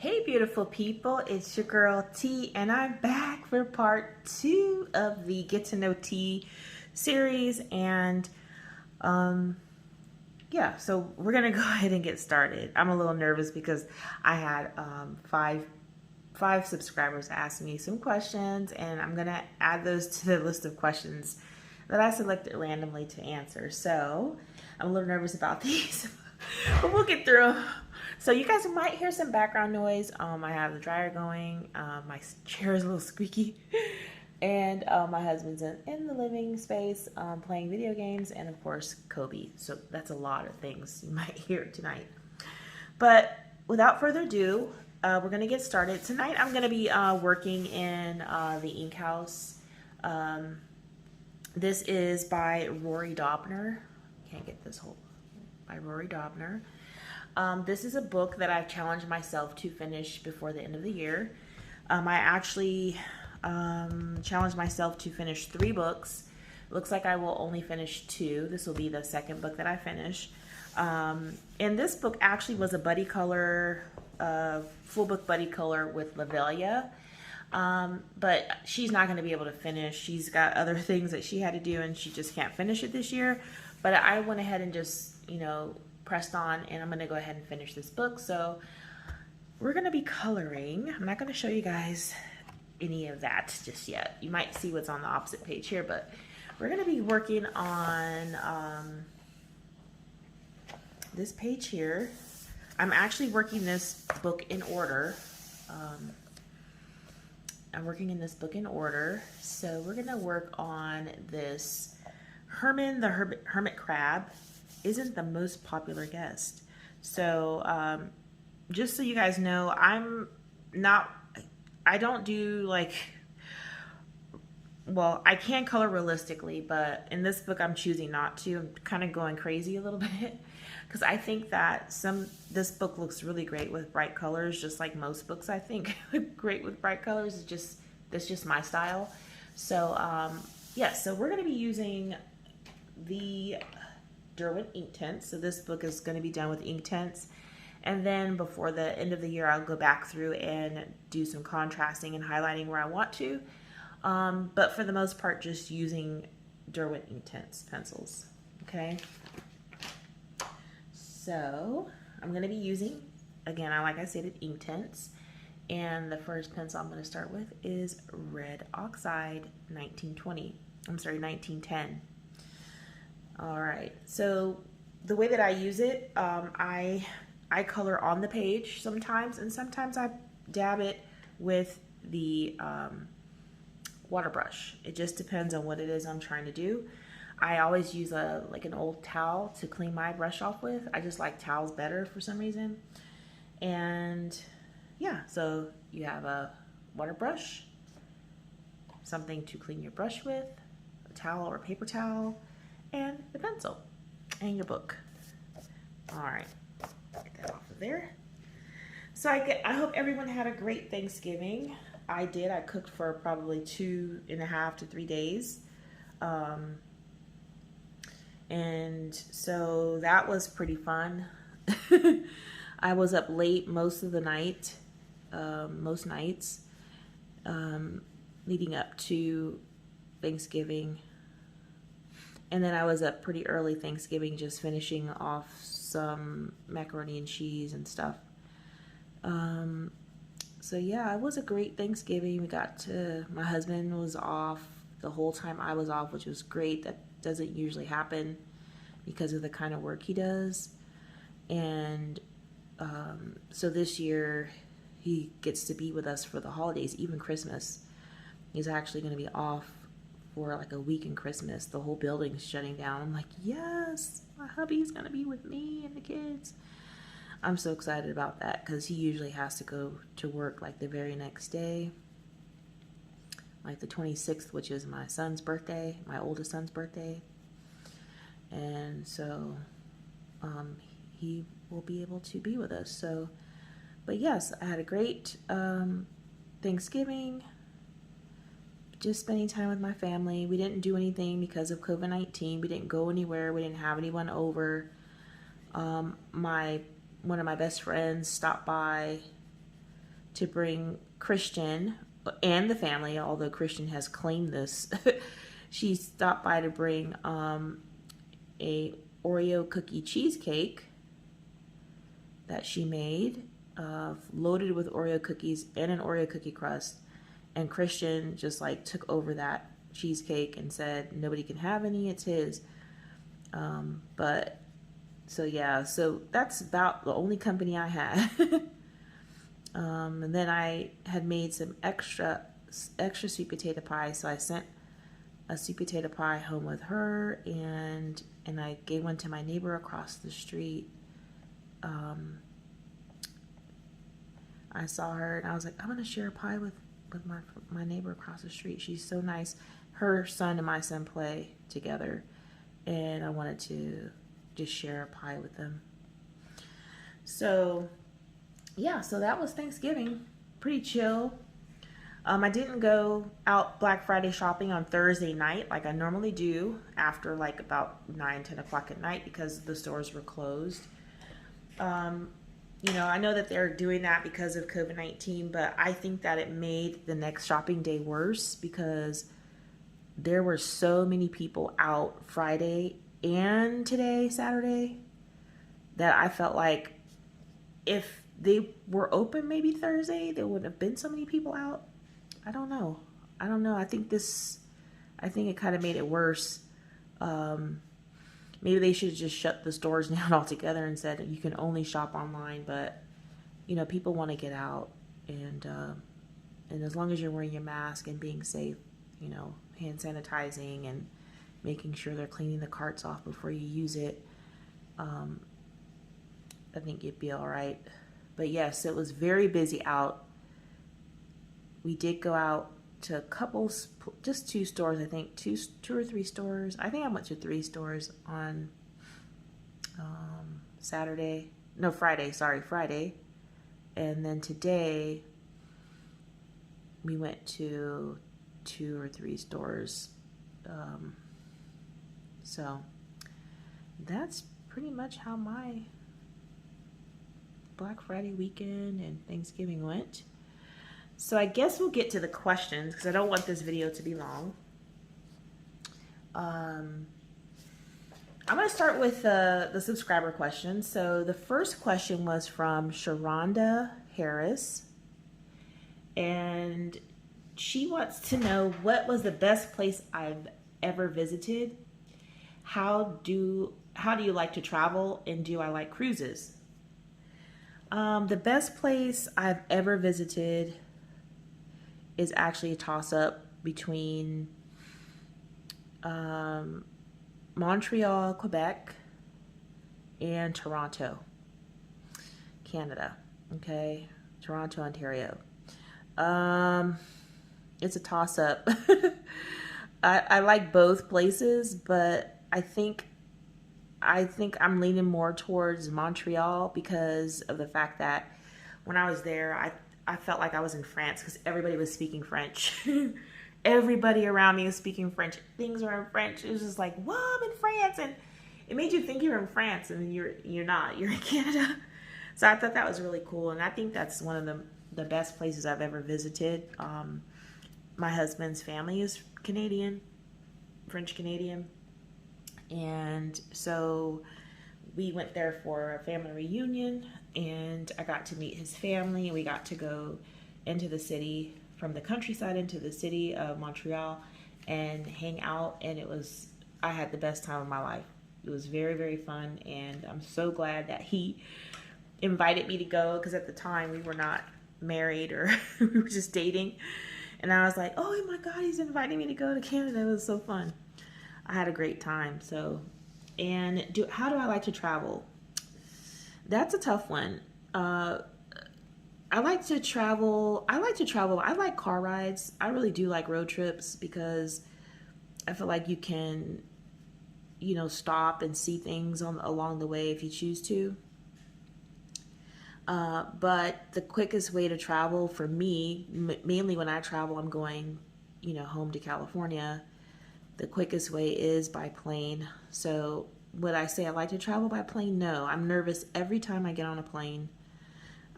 Hey beautiful people, it's your girl T and I'm back for part 2 of the Get to Know T series. And yeah, so we're gonna go ahead and get started. I'm a little nervous because I had five subscribers ask me some questions, and I'm gonna add those to the list of questions that I selected randomly to answer. So I'm a little nervous about these, but we'll get through them. So you guys might hear some background noise. I have the dryer going. My chair is a little squeaky. And my husband's in the living space playing video games, and of course Kobe. So that's a lot of things you might hear tonight. But without further ado, we're going to get started. Tonight I'm going to be working in the Ink House. This is by Rory Dobner. Can't get this whole. By Rory Dobner. This is a book that I've challenged myself to finish before the end of the year. I actually challenged myself to finish 3 books. Looks like I will only finish 2. This will be the second book that I finish. And this book actually was a buddy color, full book buddy color with Lavelia. But she's not going to be able to finish. She's got other things that she had to do and she just can't finish it this year. But I went ahead and just, pressed on, and I'm going to go ahead and finish this book. So we're going to be coloring. I'm not going to show you guys any of that just yet. You might see what's on the opposite page here, but we're going to be working on this page here. I'm actually working this book in order. I'm working in this book in order. So we're going to work on this Herman the Hermit Crab. Isn't the most popular guest. So just so you guys know, I don't do I can color realistically, but in this book I'm choosing not to. I'm kind of going crazy a little bit because I think that this book looks really great with bright colors, just like most books I think look great with bright colors. That's just my style. So yeah, so we're going to be using the Derwent Inktense. So this book is going to be done with Inktense, and then before the end of the year I'll go back through and do some contrasting and highlighting where I want to, but for the most part just using Derwent Inktense pencils. Okay, so I'm going to be using, again, like I said, Inktense, and the first pencil I'm going to start with is Red Oxide 1910. All right, so the way that I use it, I color on the page sometimes, and sometimes I dab it with the water brush. It just depends on what it is I'm trying to do. I always use an old towel to clean my brush off with. I just like towels better for some reason. And yeah, so you have a water brush, something to clean your brush with, a towel or a paper towel, and the pencil, and your book. All right, get that off of there. So I hope everyone had a great Thanksgiving. I did. I cooked for probably 2.5 to 3 days. And so that was pretty fun. I was up late most of the night, most nights, leading up to Thanksgiving. And then I was up pretty early Thanksgiving, just finishing off some macaroni and cheese and stuff. So yeah, it was a great Thanksgiving. My husband was off the whole time I was off, which was great. That doesn't usually happen because of the kind of work he does. And so this year he gets to be with us for the holidays, even Christmas. He's actually going to be off for like a week in Christmas. The whole building's shutting down. I'm like, yes, my hubby's gonna be with me and the kids. I'm so excited about that because he usually has to go to work like the very next day, like the 26th, which is my son's birthday, my oldest son's birthday. And so he will be able to be with us. So, but yes, I had a great Thanksgiving. Just spending time with my family. We didn't do anything because of COVID-19. We didn't go anywhere. We didn't have anyone over. One of my best friends stopped by to bring Christian and the family, although Christian has claimed this. She stopped by to bring a Oreo cookie cheesecake that she made, loaded with Oreo cookies and an Oreo cookie crust. And Christian just like took over that cheesecake and said nobody can have any, it's his. But so yeah, so that's about the only company I had. And then I had made some extra sweet potato pie, so I sent a sweet potato pie home with her, and I gave one to my neighbor across the street. I saw her and I was like, I'm gonna share a pie with my neighbor across the street. She's so nice. Her son and my son play together, and I wanted to just share a pie with them. So yeah, so that was Thanksgiving. Pretty chill. I didn't go out Black Friday shopping on Thursday night like I normally do after like about 9-10 o'clock at night because the stores were closed. You know, I know that they're doing that because of COVID-19, but I think that it made the next shopping day worse because there were so many people out Friday and today, Saturday, that I felt like if they were open maybe Thursday, there wouldn't have been so many people out. I don't know. I think it kind of made it worse. Maybe they should have just shut the stores down altogether and said you can only shop online. But, you know, people want to get out. And as long as you're wearing your mask and being safe, you know, hand sanitizing and making sure they're cleaning the carts off before you use it, I think you'd be all right. But yes, it was very busy out. We did go out to a couple, just 2 stores, I think, two or 3 stores. I think I went to 3 stores on Friday. And then today, we went to 2 or 3 stores. So that's pretty much how my Black Friday weekend and Thanksgiving went. So I guess we'll get to the questions because I don't want this video to be long. I'm going to start with the subscriber questions. So the first question was from Sharonda Harris. And she wants to know, what was the best place I've ever visited? How do you like to travel, and do I like cruises? The best place I've ever visited is actually a toss-up between Montreal, Quebec, and Toronto, Canada. Okay, Toronto, Ontario. It's a toss-up. I like both places, but I think I'm leaning more towards Montreal because of the fact that when I was there, I felt like I was in France because everybody was speaking French. Everybody around me was speaking French. Things were in French. It was just like, whoa, I'm in France. And it made you think you were in France, and you're not. You're in Canada. So I thought that was really cool. And I think that's one of the best places I've ever visited. My husband's family is Canadian, French Canadian. And so we went there for a family reunion, and I got to meet his family. We got to go into the city, from the countryside into the city of Montreal, and hang out. And I had the best time of my life. It was very, very fun. And I'm so glad that he invited me to go, because at the time we were not married, or we were just dating. And I was like, oh my God, he's inviting me to go to Canada. It was so fun. I had a great time. So, and how do I like to travel? That's a tough one. I like to travel. I like car rides. I really do like road trips because I feel like you can, stop and see things along the way if you choose to. But the quickest way to travel for me, mainly when I travel, I'm going, home to California. The quickest way is by plane. So would I say I like to travel by plane? No, I'm nervous every time I get on a plane.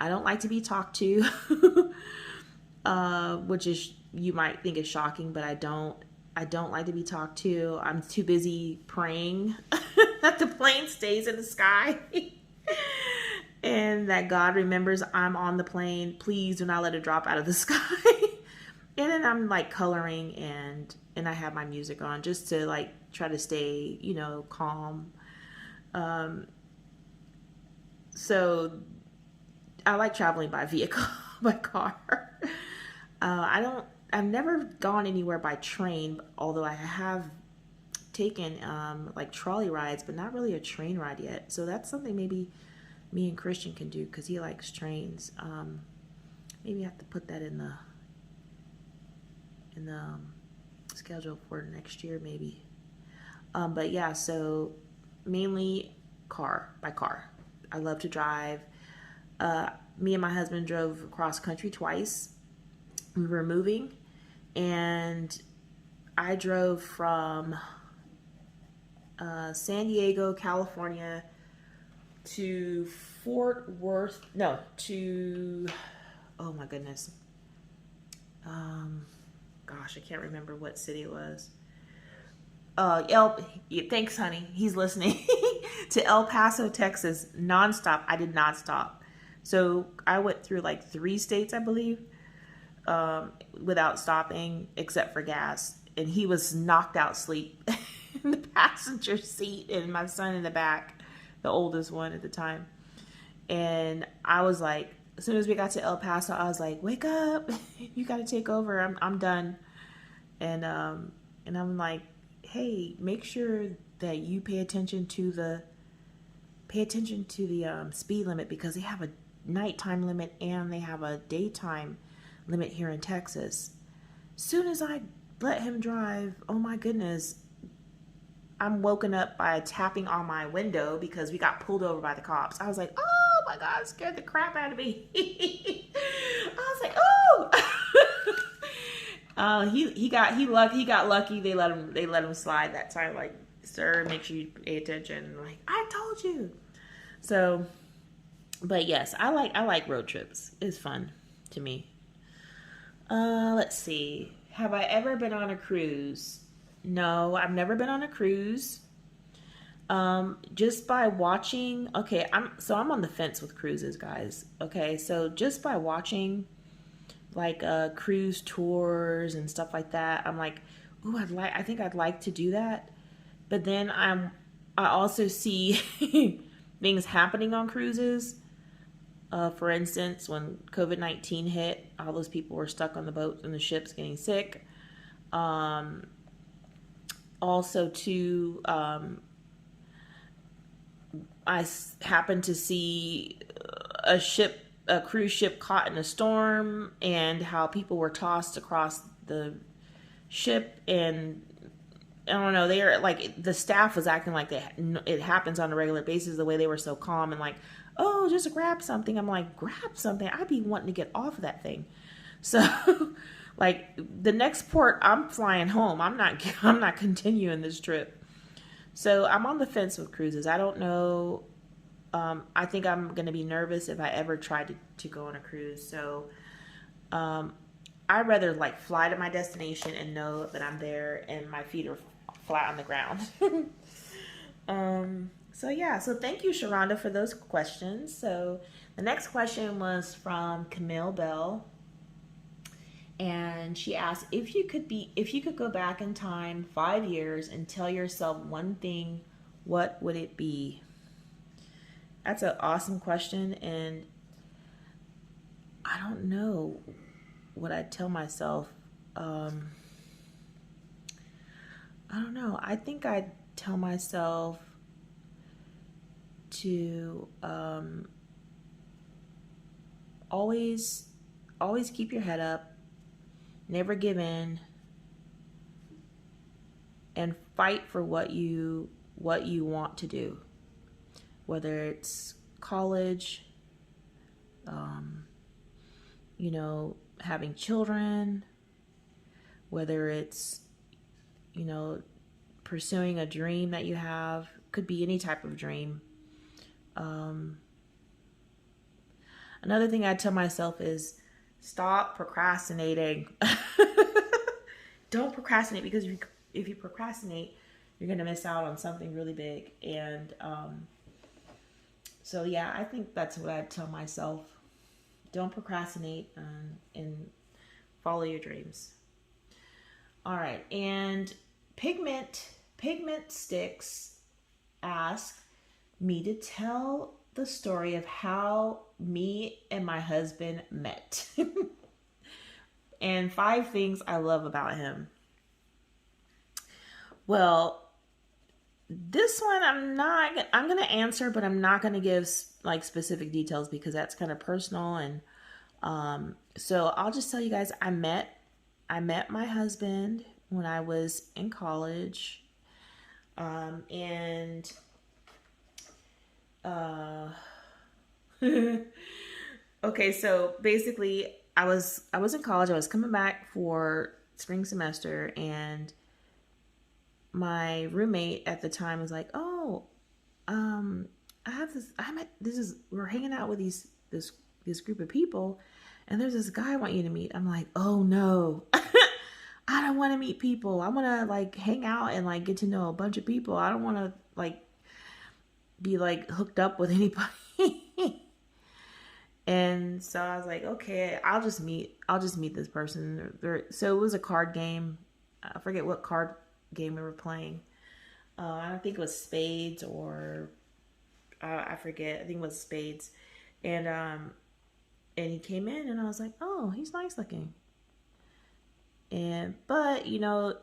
I don't like to be talked to, which is, you might think is shocking, but I don't. I don't like to be talked to. I'm too busy praying that the plane stays in the sky and that God remembers I'm on the plane. Please do not let it drop out of the sky. And then I'm like coloring and I have my music on just to like try to stay, you know, calm. So I like traveling by vehicle, by car. I've never gone anywhere by train, although I have taken like trolley rides, but not really a train ride yet. So that's something maybe me and Christian can do because he likes trains. Maybe I have to put that in the schedule for next year, maybe. But yeah, so mainly by car. I love to drive. Me and my husband drove cross country twice. We were moving, and I drove from San Diego, California to Fort Worth. No, to, oh my goodness. Gosh, I can't remember what city it was. Thanks, honey. He's listening. To El Paso, Texas, nonstop. I did not stop. So I went through like 3 states, I believe, without stopping, except for gas. And he was knocked out asleep in the passenger seat, and my son in the back, the oldest one at the time. And I was like, as soon as we got to El Paso, I was like, "Wake up! You got to take over. I'm done." And I'm like, "Hey, make sure that you pay attention to the speed limit, because they have a nighttime limit and they have a daytime limit here in Texas." Soon as I let him drive, oh my goodness, I'm woken up by a tapping on my window because we got pulled over by the cops. I was like, "Oh my God," it scared the crap out of me. I was like, "Oh." He got lucky. They let him slide that time. Like, "Sir, make sure you pay attention." I'm like, "I told you." So, but yes, I like road trips. It's fun to me. Let's see. Have I ever been on a cruise? No, I've never been on a cruise. Just by watching, okay, I'm on the fence with cruises, guys. Okay, so just by watching like cruise tours and stuff like that, I'm like, "Ooh, I think I'd like to do that." But then I also see things happening on cruises. For instance, when COVID-19 hit, all those people were stuck on the boats and the ships getting sick. Also, too, I happened to see a cruise ship caught in a storm, and how people were tossed across the ship, and I don't know, they are like, the staff was acting like it happens on a regular basis, the way they were so calm and like, "Oh, just grab something." I'm like, grab something? I'd be wanting to get off of that thing. So like, the next port, I'm flying home. I'm not continuing this trip. So I'm on the fence with cruises. I don't know. I think I'm going to be nervous if I ever tried to go on a cruise. So I'd rather like fly to my destination and know that I'm there and my feet are flat on the ground. So yeah, so thank you, Sharonda, for those questions. So the next question was from Camille Bell, and she asked, if you could go back in time 5 years and tell yourself one thing, what would it be? That's an awesome question, and I don't know what I'd tell myself. I don't know. I think I'd tell myself to always keep your head up, never give in, and fight for what you want to do, whether it's college, having children, whether it's pursuing a dream that you have. Could be any type of dream. Another thing I tell myself is stop procrastinating. Don't procrastinate, because if you procrastinate, you're going to miss out on something really big. And so, yeah, I think that's what I tell myself. Don't procrastinate, and follow your dreams. All right. And Pigment Sticks asked me to tell the story of how me and my husband met. And 5 things I love about him. Well, this one I'm going to answer, but I'm not going to give like specific details because that's kind of personal. And so I'll just tell you guys, I met my husband when I was in college. And okay, so basically I was in college. I was coming back for spring semester, and my roommate at the time was like, "Oh, we're hanging out with this group of people, and there's this guy I want you to meet." I'm like, "Oh no." I don't want to meet people. I want to like hang out and like get to know a bunch of people. I don't want to like be like hooked up with anybody. And so I was like, okay, I'll just meet this person. So it was a card game. I forget what card game we were playing. I don't think it was spades, or I forget. I think it was spades. And he came in, and I was like, oh, he's nice looking. But you know,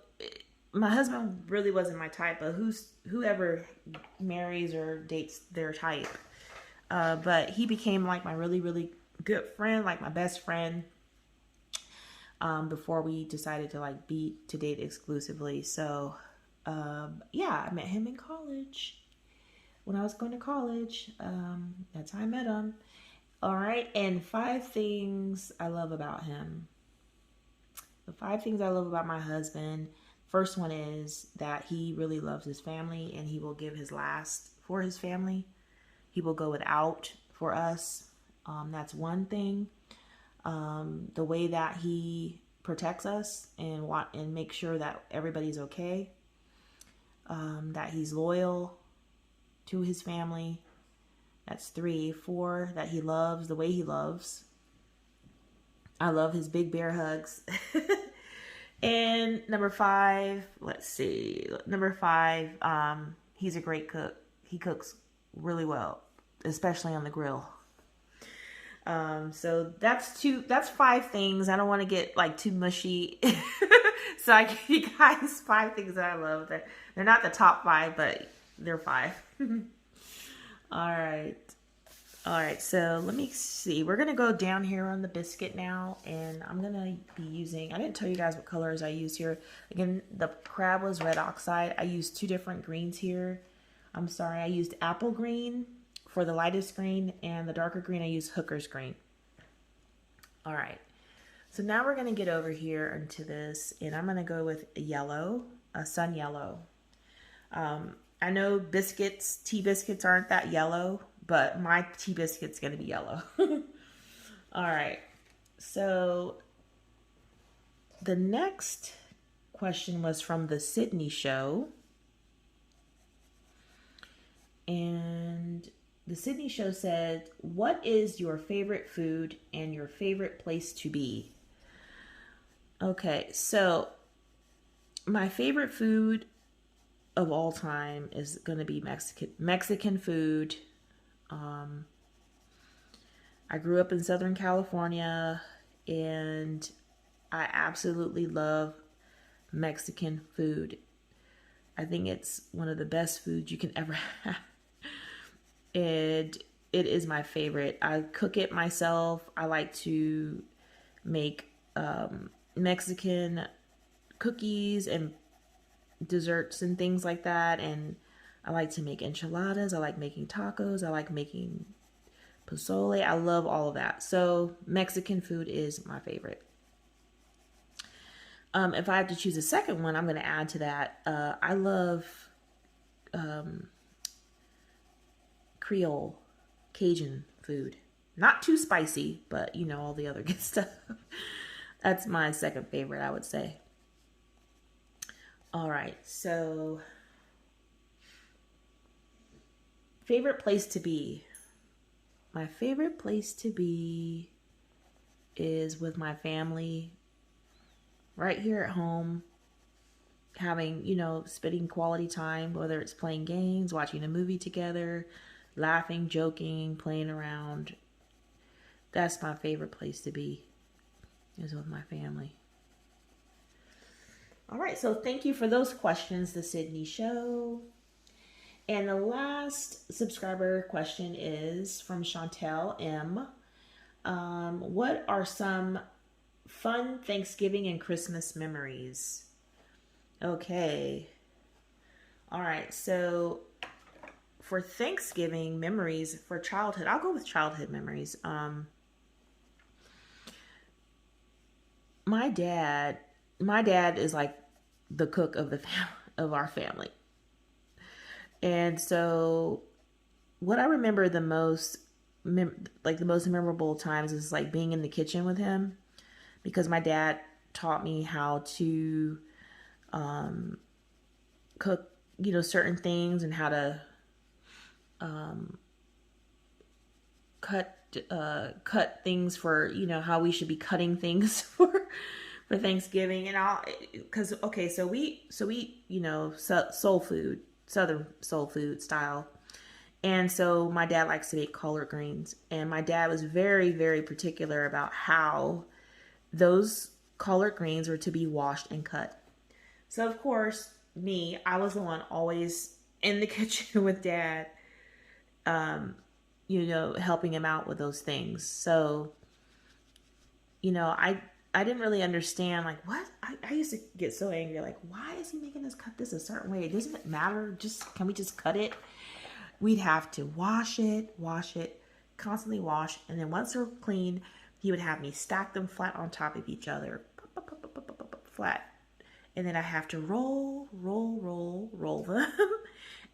my husband really wasn't my type, but whoever marries or dates their type. But he became like my really, really good friend, like my best friend, before we decided to date exclusively. So, yeah, I met him in college. When I was going to college, that's how I met him. All right. And 5 things I love about him. The 5 things I love about my husband. First one is that he really loves his family, and he will give his last for his family. He will go without for us. That's one thing. The way that he protects us and make sure that everybody's okay. That he's loyal to his family. That's 3. 4, that he loves the way he loves. I love his big bear hugs. And number 5, let's see. Number 5, he's a great cook. He cooks really well, especially on the grill. So that's 5 things. I don't want to get like too mushy. So I give you guys 5 things that I love. They're not the top 5, but they're 5. All right, so let me see. We're going to go down here on the biscuit now, and I'm going to be using, I didn't tell you guys what colors I used here. Again, the crab was red oxide. I used 2 different greens here. I'm sorry, I used apple green for the lightest green, and the darker green I used hooker's green. All right, so now we're going to get over here into this, and I'm going to go with yellow, a sun yellow. I know tea biscuits aren't that yellow, but my tea biscuit's going to be yellow. All right. So the next question was from the Sydney show. And the Sydney show said, what is your favorite food and your favorite place to be? Okay, so my favorite food of all time is going to be Mexican food. I grew up in Southern California, and I absolutely love Mexican food. I think it's one of the best foods you can ever have. And it is my favorite. I cook it myself. I like to make Mexican cookies and desserts and things like that. And I like to make enchiladas. I like making tacos. I like making pozole. I love all of that. So Mexican food is my favorite. If I have to choose a second one, I'm going to add to that. I love Creole Cajun food. Not too spicy, but you know, all the other good stuff. That's my second favorite, I would say. All right, so favorite place to be. My favorite place to be is with my family, right here at home, having, you know, spending quality time, whether it's playing games, watching a movie together, laughing, joking, playing around. That's my favorite place to be, is with my family. All right, so thank you for those questions, The Sydney Show. And the last subscriber question is from Chantel M. What are some fun Thanksgiving and Christmas memories? Okay. All right, so for Thanksgiving memories for childhood, I'll go with childhood memories. My dad is like the cook of of our family. And so what I remember the most like the most memorable times is like being in the kitchen with him, because my dad taught me how to cook, you know, certain things, and how to cut things for, you know, how we should be cutting things for Thanksgiving. And I'll, because okay, so we you know, soul food, Southern soul food style. And so my dad likes to make collard greens, and my dad was very, very particular about how those collard greens were to be washed and cut. So of course, I was the one always in the kitchen with dad, you know, helping him out with those things. So, you know, I didn't really understand, like, what? I used to get so angry, like, why is he making us cut this a certain way? Doesn't it matter? Can we just cut it? We'd have to wash it, constantly wash. And then once they're clean, he would have me stack them flat on top of each other, flat. And then I have to roll them.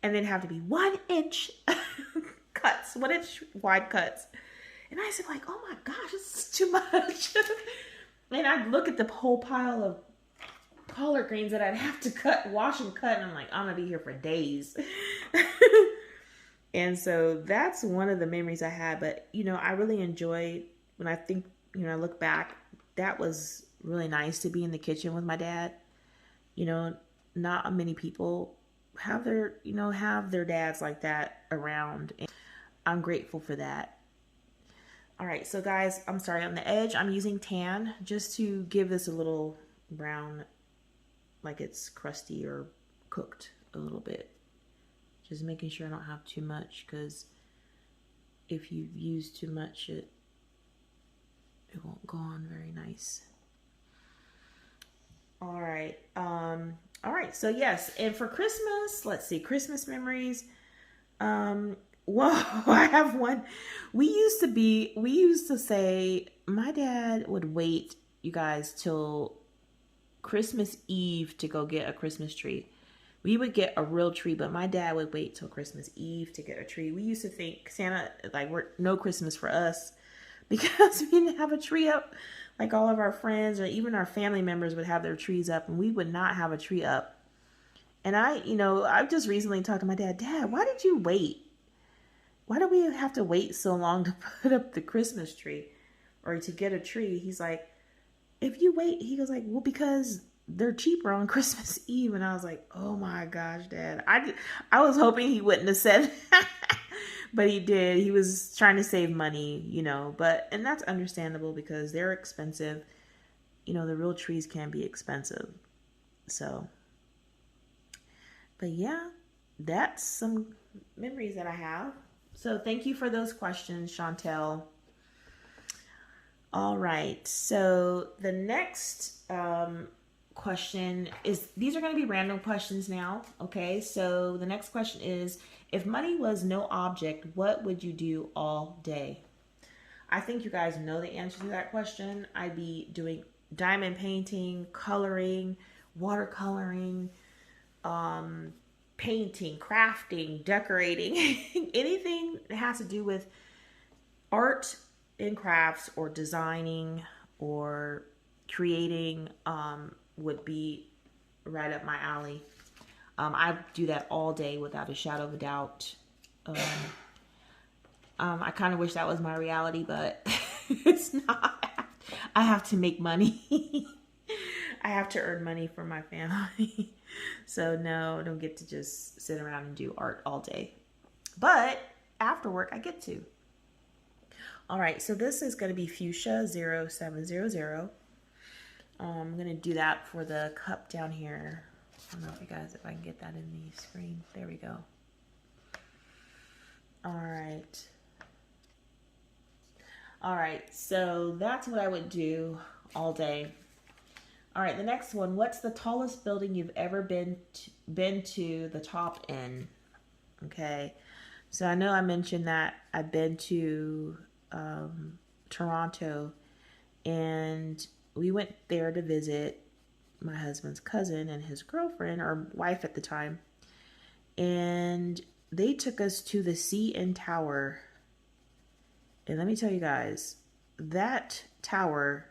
And then have to be 1 inch cuts, 1 inch wide cuts. And I said, like, oh my gosh, this is too much. And I'd look at the whole pile of collard greens that I'd have to wash and cut. And I'm like, I'm going to be here for days. And so that's one of the memories I had. But, you know, I really enjoyed, when I think, you know, I look back, that was really nice to be in the kitchen with my dad. You know, not many people have their dads like that around. And I'm grateful for that. All right, so guys, I'm sorry, on the edge, I'm using tan just to give this a little brown, like it's crusty or cooked a little bit. Just making sure I don't have too much, because if you use too much, it won't go on very nice. All right. All right. So yes, and for Christmas, let's see, Christmas memories. Whoa, I have one. We used to say, my dad would wait, you guys, till Christmas Eve to go get a Christmas tree. We would get a real tree, but my dad would wait till Christmas Eve to get a tree. We used to think Santa, like, no Christmas for us, because we didn't have a tree up. Like, all of our friends or even our family members would have their trees up, and we would not have a tree up. And I've just recently talked to my dad, Dad, why did you wait? Why do we have to wait so long to put up the Christmas tree or to get a tree? He's like, if you wait, he goes like, well, because they're cheaper on Christmas Eve. And I was like, oh my gosh, Dad. I was hoping he wouldn't have said that, but he did. He was trying to save money, and that's understandable because they're expensive. The real trees can be expensive. So, but yeah, that's some memories that I have. So thank you for those questions, Chantel. All right. So the next question is, these are going to be random questions now. Okay. So the next question is, if money was no object, what would you do all day? I think you guys know the answer to that question. I'd be doing diamond painting, coloring, watercoloring, painting, crafting, decorating, anything that has to do with art in crafts or designing or creating would be right up my alley. I do that all day without a shadow of a doubt. I kind of wish that was my reality, but it's not. I have to make money. I have to earn money for my family. So no, I don't get to just sit around and do art all day. But after work, I get to. All right, so this is going to be Fuchsia 0700. I'm going to do that for the cup down here. I don't know if you guys, if I can get that in the screen. There we go. All right. All right, so that's what I would do all day. All right, the next one. What's the tallest building you've ever been to the top in? Okay, so I know I mentioned that I've been to Toronto, and we went there to visit my husband's cousin and his girlfriend, or wife at the time, and they took us to the CN Tower. And let me tell you guys, that tower,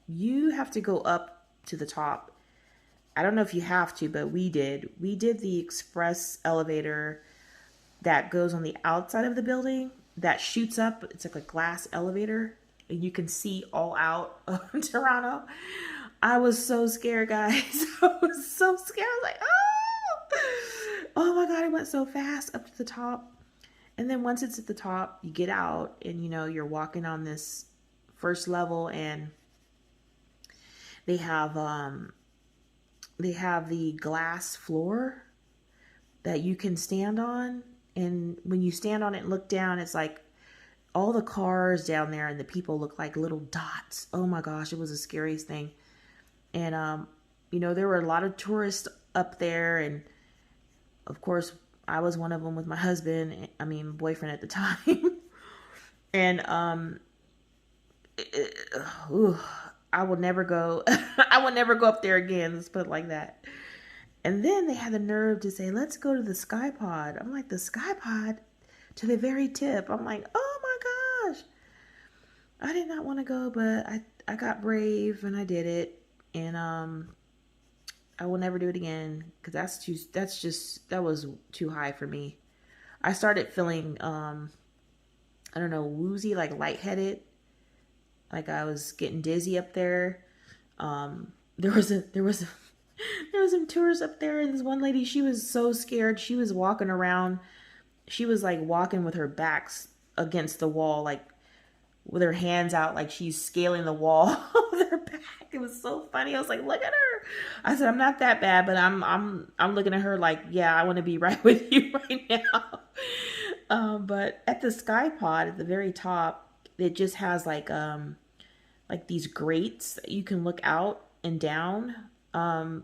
you have to go up to the top. I don't know if you have to, but we did. We did the express elevator that goes on the outside of the building that shoots up. It's like a glass elevator, and you can see all out of Toronto. I was so scared, guys. I was so scared. I was like, oh my God, it went so fast up to the top. And then once it's at the top, you get out and, you know, you're walking on this first level, and they have the glass floor that you can stand on. And when you stand on it and look down, it's like all the cars down there and the people look like little dots. Oh my gosh, it was the scariest thing. And, you know, there were a lot of tourists up there. And of course, I was one of them with my husband, boyfriend at the time. And I will never go. I will never go up there again. Let's put it like that. And then they had the nerve to say, "Let's go to the Sky Pod." I'm like, the Sky Pod to the very tip. I'm like, oh my gosh. I did not want to go, but I got brave and I did it. And I will never do it again, because that was too high for me. I started feeling, I don't know, woozy, like lightheaded. Like I was getting dizzy up there. There was some tourists up there, and this one lady, she was so scared. She was walking around. She was like walking with her backs against the wall, like with her hands out, like she's scaling the wall with her back. It was so funny. I was like, look at her. I said, I'm not that bad, but I'm looking at her like, yeah, I want to be right with you right now. But at the Sky Pod at the very top, it just has like these grates that you can look out and down. The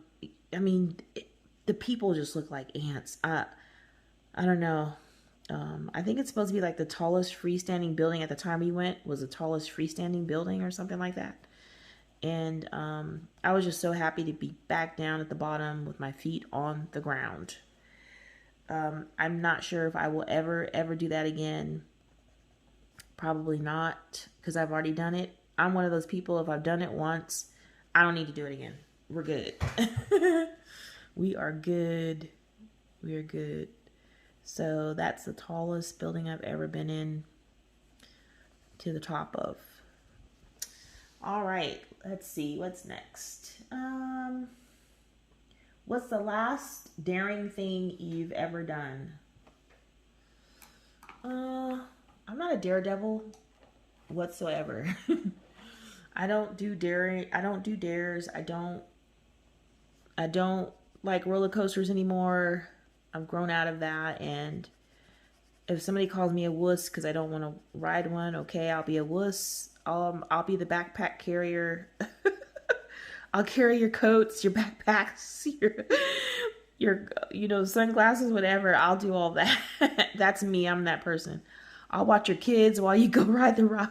people just look like ants. I don't know. I think it's supposed to be like the tallest freestanding building at the time we went was the tallest freestanding building or something like that. And I was just so happy to be back down at the bottom with my feet on the ground. I'm not sure if I will ever do that again. Probably not, because I've already done it. I'm one of those people, if I've done it once, I don't need to do it again. We're good. We are good. We are good. So that's the tallest building I've ever been in, to the top of. All right, let's see what's next. What's the last daring thing you've ever done? I'm not a daredevil whatsoever. I don't do daring. I don't do dares. I don't like roller coasters anymore. I've grown out of that. And if somebody calls me a wuss because I don't want to ride one, okay, I'll be a wuss. I'll be the backpack carrier. I'll carry your coats, your backpacks, your sunglasses, whatever. I'll do all that. That's me. I'm that person. I'll watch your kids while you go ride the ride.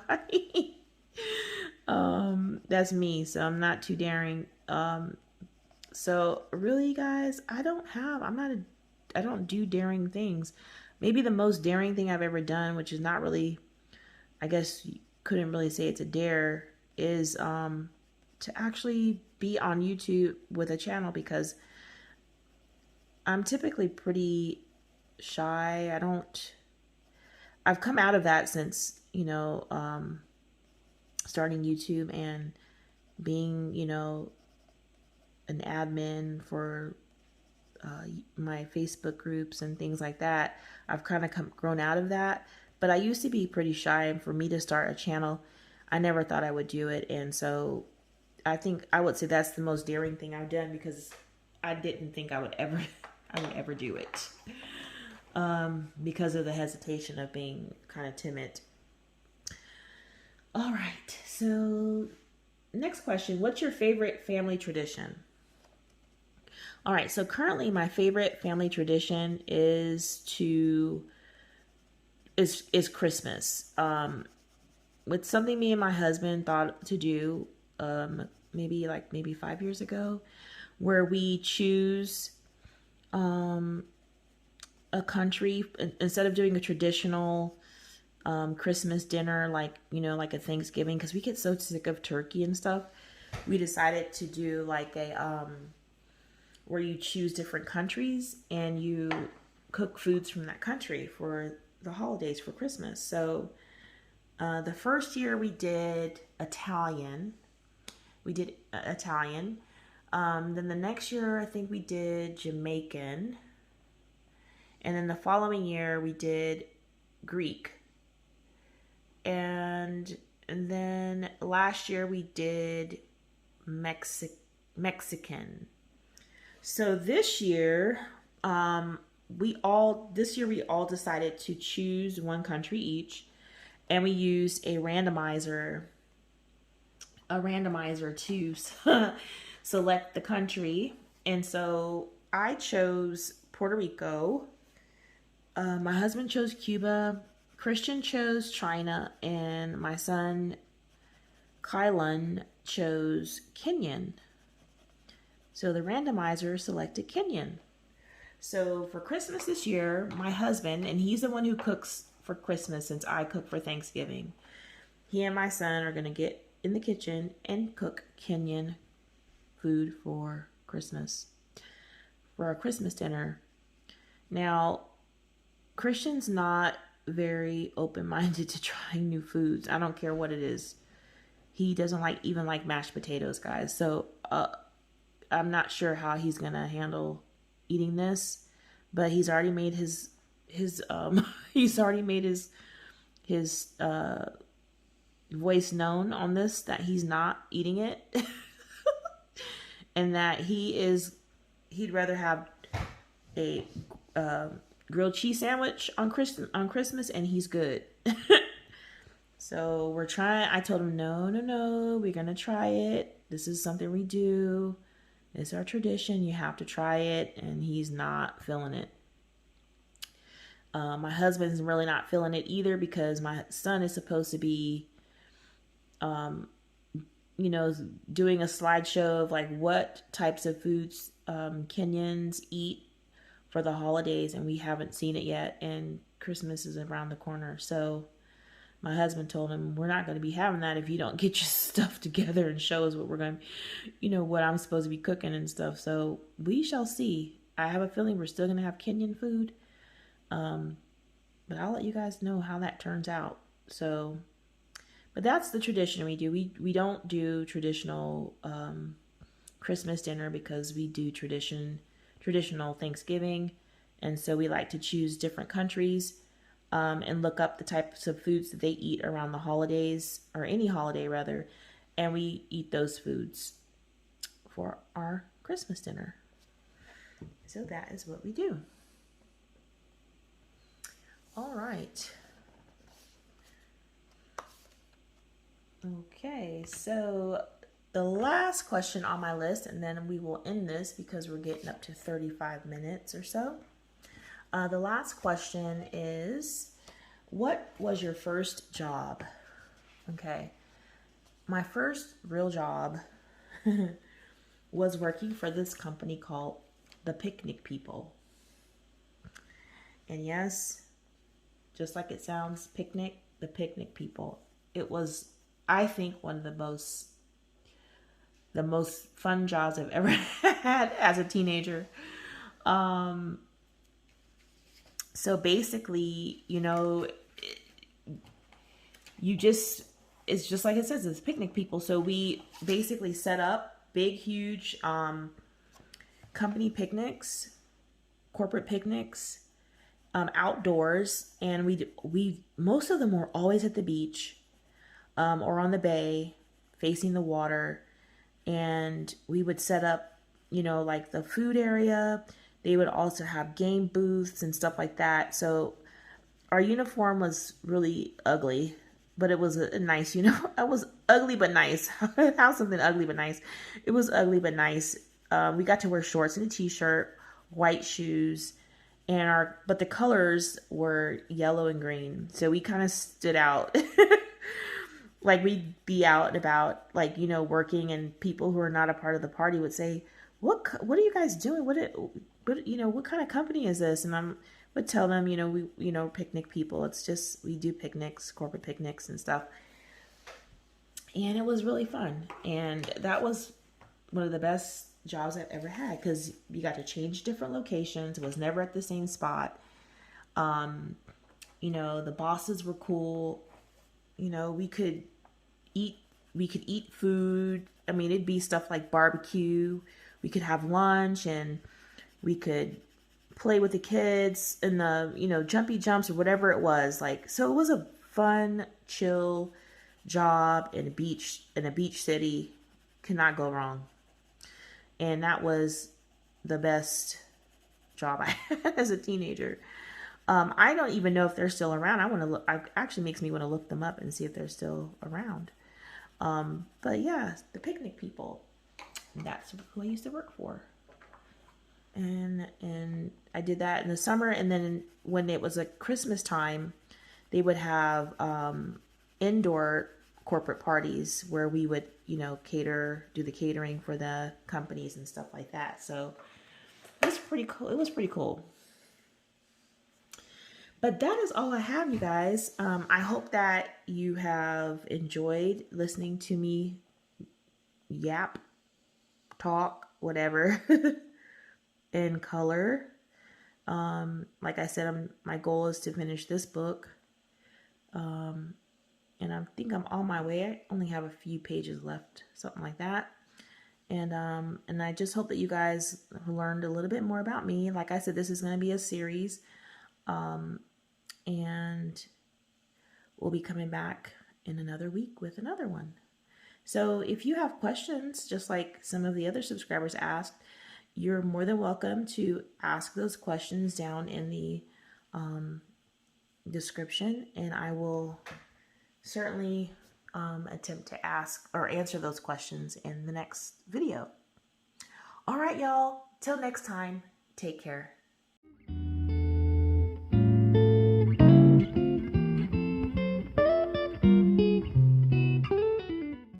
That's me. So I'm not too daring. So really, guys, I don't do daring things. Maybe the most daring thing I've ever done, which is not really, I guess couldn't really say it's a dare, is to actually be on YouTube with a channel, because I'm typically pretty shy. I've come out of that since, starting YouTube and being, an admin for my Facebook groups and things like that. I've kind of grown out of that, but I used to be pretty shy, and for me to start a channel, I never thought I would do it. And so I think I would say that's the most daring thing I've done, because I didn't think I would ever do it, because of the hesitation of being kind of timid. All right, so next question: what's your favorite family tradition? All right, so currently my favorite family tradition is Christmas. It's something me and my husband thought to do, maybe 5 years ago, where we choose a country instead of doing a traditional Christmas dinner, like a Thanksgiving, because we get so sick of turkey and stuff. We decided to do like a where you choose different countries and you cook foods from that country for the holidays for Christmas. So the first year we did Italian. Then the next year I think we did Jamaican. And then the following year we did Greek. And then last year we did Mexican. So this year, we all decided to choose one country each, and we used a randomizer to select the country. And so I chose Puerto Rico. My husband chose Cuba. Christian chose China, and my son Kylan chose Kenyan. So the randomizer selected Kenyan. So for Christmas this year, my husband, and he's the one who cooks for Christmas since I cook for Thanksgiving, he and my son are going to get in the kitchen and cook Kenyan food for Christmas, for our Christmas dinner. Now, Christian's not very open-minded to trying new foods. I don't care what it is. He doesn't even like mashed potatoes, guys. So, I'm not sure how he's gonna handle eating this, but he's already made his voice known on this, that he's not eating it, and that he'd rather have a grilled cheese sandwich on Christmas, and he's good. So we're trying. I told him no, we're gonna try it. This is something we do. It's our tradition. You have to try it. And he's not feeling it. My husband's really not feeling it either, because my son is supposed to be, doing a slideshow of like what types of foods Kenyans eat for the holidays. And we haven't seen it yet. And Christmas is around the corner. So my husband told him, we're not going to be having that if you don't get your stuff together and show us what we're going to, what I'm supposed to be cooking and stuff. So we shall see. I have a feeling we're still going to have Kenyan food. But I'll let you guys know how that turns out. So, but that's the tradition we do. We don't do traditional Christmas dinner, because we do traditional Thanksgiving. And so we like to choose different countries. And look up the types of foods that they eat around the holidays, or any holiday rather, and we eat those foods for our Christmas dinner. So that is what we do. All right. Okay, so the last question on my list, and then we will end this because we're getting up to 35 minutes or so. The last question is, what was your first job? Okay. My first real job was working for this company called The Picnic People. And yes, just like it sounds, picnic, The Picnic People. it was, I think, one of the most fun jobs I've ever had as a teenager. Um, so basically, you know, you just, it's just like it says, it's picnic people. So we basically set up big, huge company picnics, corporate picnics, outdoors, and we most of them were always at the beach, or on the bay, facing the water, and we would set up, you know, like the food area. They would also have game booths and stuff like that. So our uniform was really ugly, but it was a nice, you know, it was ugly but nice. How something ugly but nice. It was ugly but nice. We got to wear shorts and a t-shirt, white shoes, and but the colors were yellow and green. So we kind of stood out. Like we'd be out and about, like, you know, working, and people who are not a part of the party would say, what are you guys doing? You know, what kind of company is this? And would tell them, you know, you know, picnic people. It's just, we do picnics, corporate picnics and stuff. And it was really fun. And that was one of the best jobs I've ever had, because you got to change different locations. It was never at the same spot. You know, the bosses were cool. You know, we could eat food. I mean, it'd be stuff like barbecue. We could have lunch, and we could play with the kids in the, you know, jumpy jumps or whatever it was. Like, so it was a fun, chill job in a beach city. Cannot go wrong. And that was the best job I had as a teenager. I don't even know if they're still around. I want to look. It actually makes me want to look them up and see if they're still around. But yeah, the picnic people. That's who I used to work for. And I did that in the summer, and then when it was a Christmas time, they would have indoor corporate parties where we would, you know, do the catering for the companies and stuff like that. So it was pretty cool. It was pretty cool. But that is all I have, you guys. I hope that you have enjoyed listening to me yap, talk, whatever, in color. Like I said, my goal is to finish this book. And I think I'm on my way. I only have a few pages left, something like that. And I just hope that you guys learned a little bit more about me. Like I said, this is going to be a series. And we'll be coming back in another week with another one. So if you have questions, just like some of the other subscribers asked, you're more than welcome to ask those questions down in the description, and I will certainly attempt to ask or answer those questions in the next video. All right, y'all. Till next time, take care.